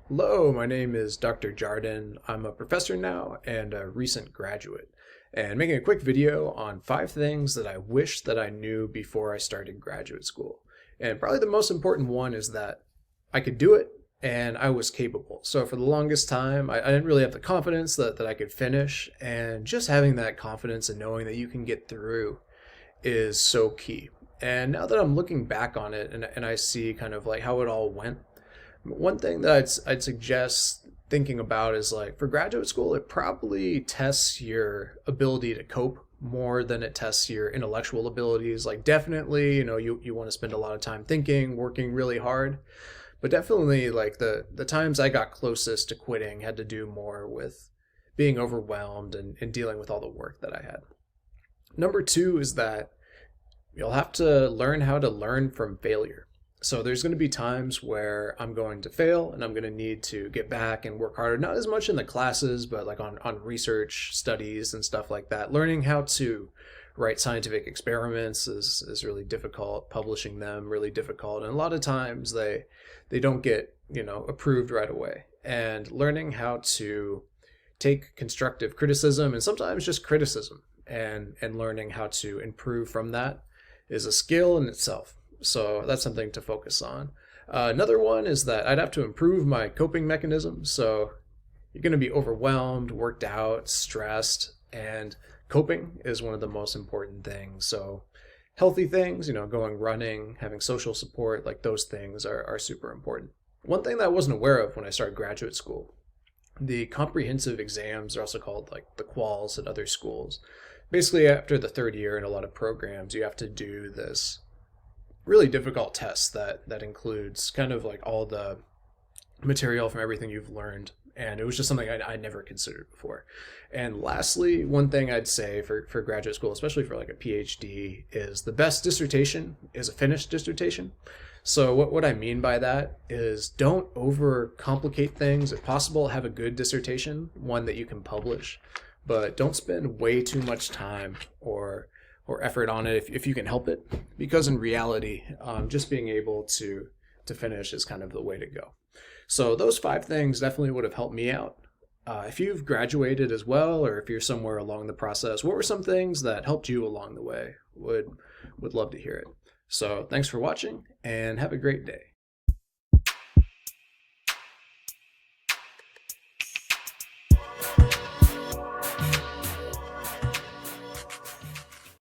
Hello, my name is Dr. Jardin. I'm a professor now and a recent graduate, and making a quick video on 5 things that I wish that I knew before I started graduate school. And probably the most important one is that I could do it and I was capable. So for the longest time, I didn't really have the confidence that I could finish, and just having that confidence and knowing that you can get through is so key. And now that I'm looking back on it and I see kind of like how it all went, one thing that I'd suggest thinking about is like for graduate school, it probably tests your ability to cope more than it tests your intellectual abilities. Like definitely, you want to spend a lot of time thinking, working really hard, but definitely like the times I got closest to quitting had to do more with being overwhelmed and dealing with all the work that I had. Number two is that you'll have to learn how to learn from failure. So there's going to be times where I'm going to fail and I'm going to need to get back and work harder, not as much in the classes, but like on research studies and stuff like that. Learning how to write scientific experiments is really difficult, publishing them really difficult. And a lot of times they don't get, approved right away. And learning how to take constructive criticism and sometimes just criticism and learning how to improve from that is a skill in itself. So that's something to focus on. Another one is that I'd have to improve my coping mechanism. So you're going to be overwhelmed, worked out, stressed, and coping is one of the most important things. So healthy things, going running, having social support, like those things are super important. One thing that I wasn't aware of when I started graduate school, the comprehensive exams are also called like the quals at other schools. Basically, after the third year in a lot of programs, you have to do this really difficult test that includes kind of like all the material from everything you've learned. And it was just something I never considered before. And lastly, one thing I'd say for graduate school, especially for like a PhD, is the best dissertation is a finished dissertation. So what I mean by that is don't overcomplicate things. If possible, have a good dissertation, one that you can publish, but don't spend way too much time or effort on it if you can help it, because in reality, just being able to finish is kind of the way to go. So those 5 things definitely would have helped me out. If you've graduated as well, or if you're somewhere along the process, what were some things that helped you along the way? Would love to hear it. So thanks for watching and have a great day.